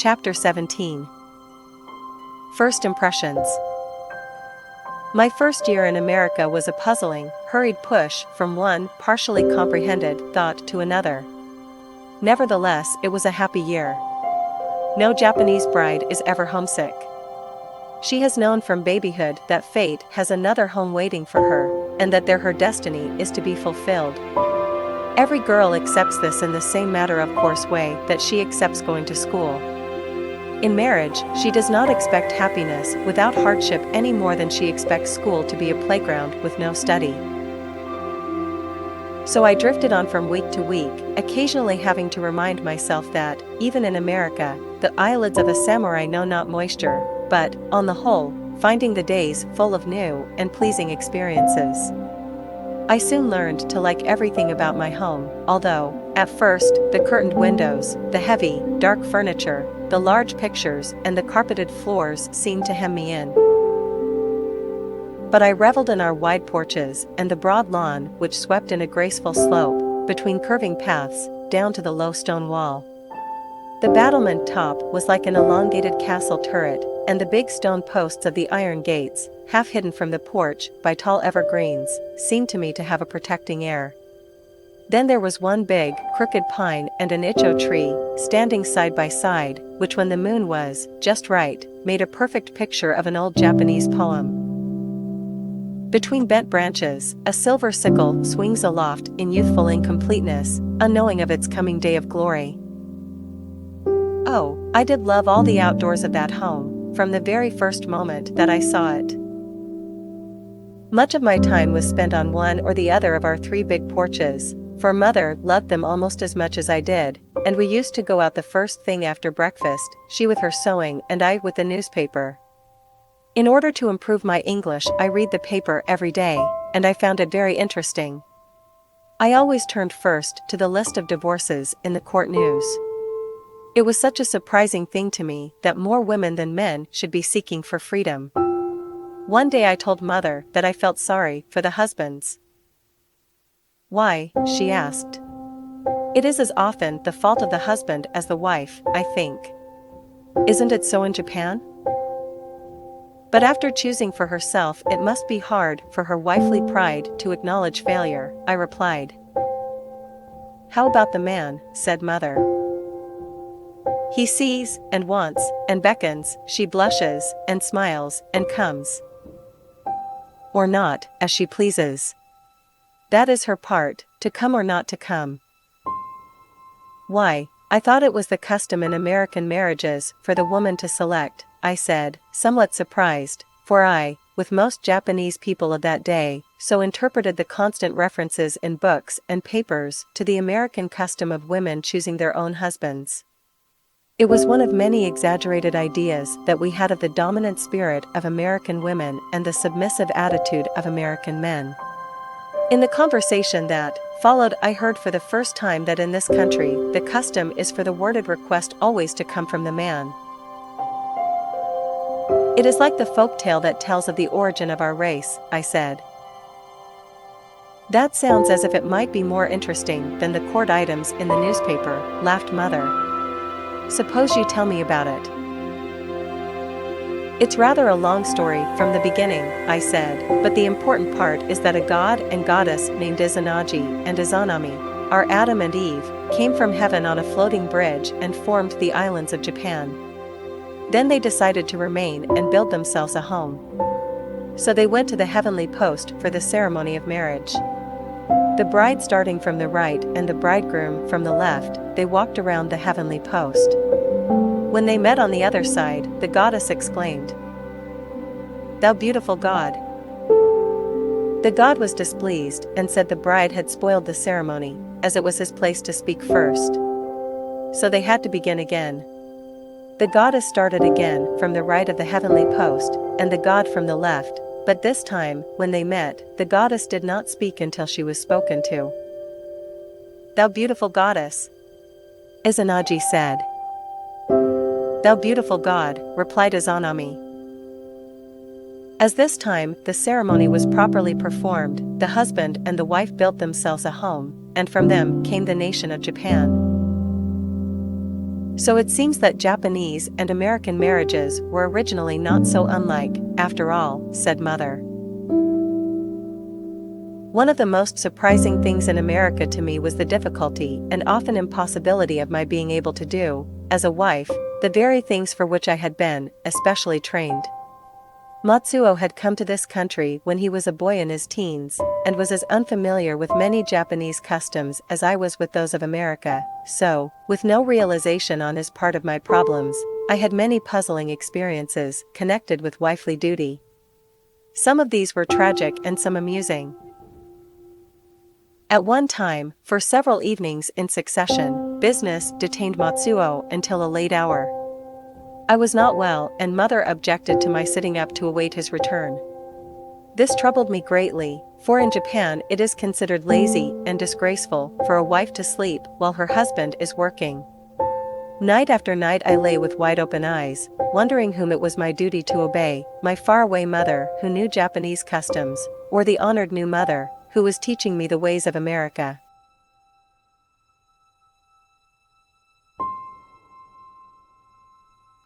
Chapter 17. First Impressions. My first year in America was a puzzling, hurried push from one partially comprehended thought to another. Nevertheless, it was a happy year. No Japanese bride is ever homesick. She has known from babyhood that fate has another home waiting for her, and that her destiny is to be fulfilled. Every girl accepts this in the same matter-of-course way that she accepts going to school. In marriage, she does not expect happiness without hardship any more than she expects school to be a playground with no study. So I drifted on from week to week, occasionally having to remind myself that, even in America, the eyelids of a samurai know not moisture, but, on the whole, finding the days full of new and pleasing experiences. I soon learned to like everything about my home, although, at first, the curtained windows, the heavy, dark furniture, the large pictures, and the carpeted floors seemed to hem me in. But I reveled in our wide porches and the broad lawn which swept in a graceful slope, between curving paths, down to the low stone wall. The battlement top was like an elongated castle turret, and the big stone posts of the iron gates, half hidden from the porch by tall evergreens, seemed to me to have a protecting air. Then there was one big, crooked pine and an icho tree, standing side by side, which when the moon was just right, made a perfect picture of an old Japanese poem. Between bent branches, a silver sickle swings aloft in youthful incompleteness, unknowing of its coming day of glory. Oh, I did love all the outdoors of that home, from the very first moment that I saw it. Much of my time was spent on one or the other of our three big porches, for Mother loved them almost as much as I did, and we used to go out the first thing after breakfast, she with her sewing and I with the newspaper. In order to improve my English, I read the paper every day, and I found it very interesting. I always turned first to the list of divorces in the court news. It was such a surprising thing to me that more women than men should be seeking for freedom. One day I told Mother that I felt sorry for the husbands. Why, she asked. It is as often the fault of the husband as the wife, I think. Isn't it so in Japan? But after choosing for herself, it must be hard for her wifely pride to acknowledge failure, I replied. How about the man, said Mother. He sees, and wants, and beckons, she blushes, and smiles, and comes. Or not, as she pleases. That is her part, to come or not to come. Why, I thought it was the custom in American marriages for the woman to select, I said, somewhat surprised, for I, with most Japanese people of that day, so interpreted the constant references in books and papers to the American custom of women choosing their own husbands. It was one of many exaggerated ideas that we had of the dominant spirit of American women and the submissive attitude of American men. In the conversation that followed, I heard for the first time that in this country, the custom is for the worded request always to come from the man. It is like the folk tale that tells of the origin of our race, I said. That sounds as if it might be more interesting than the court items in the newspaper, laughed Mother. Suppose you tell me about it. It's rather a long story from the beginning, I said, but the important part is that a god and goddess named Izanagi and Izanami, our Adam and Eve, came from heaven on a floating bridge and formed the islands of Japan. Then they decided to remain and build themselves a home. So they went to the heavenly post for the ceremony of marriage. The bride starting from the right and the bridegroom from the left, they walked around the heavenly post. When they met on the other side, the goddess exclaimed, "Thou beautiful god!" The god was displeased and said the bride had spoiled the ceremony, as it was his place to speak first. So they had to begin again. The goddess started again from the right of the heavenly post, and the god from the left, but this time, when they met, the goddess did not speak until she was spoken to. "Thou beautiful goddess," Izanagi said. "Thou beautiful god," replied Izanami. As this time the ceremony was properly performed, the husband and the wife built themselves a home, and from them came the nation of Japan. So it seems that Japanese and American marriages were originally not so unlike, after all, said Mother. One of the most surprising things in America to me was the difficulty and often impossibility of my being able to do, as a wife, the very things for which I had been, especially trained. Matsuo had come to this country when he was a boy in his teens, and was as unfamiliar with many Japanese customs as I was with those of America, so, with no realization on his part of my problems, I had many puzzling experiences connected with wifely duty. Some of these were tragic and some amusing. At one time, for several evenings in succession, business detained Matsuo until a late hour. I was not well, and Mother objected to my sitting up to await his return. This troubled me greatly, for in Japan it is considered lazy and disgraceful for a wife to sleep while her husband is working. Night after night I lay with wide-open eyes, wondering whom it was my duty to obey, my faraway mother who knew Japanese customs, or the honored new mother who was teaching me the ways of America.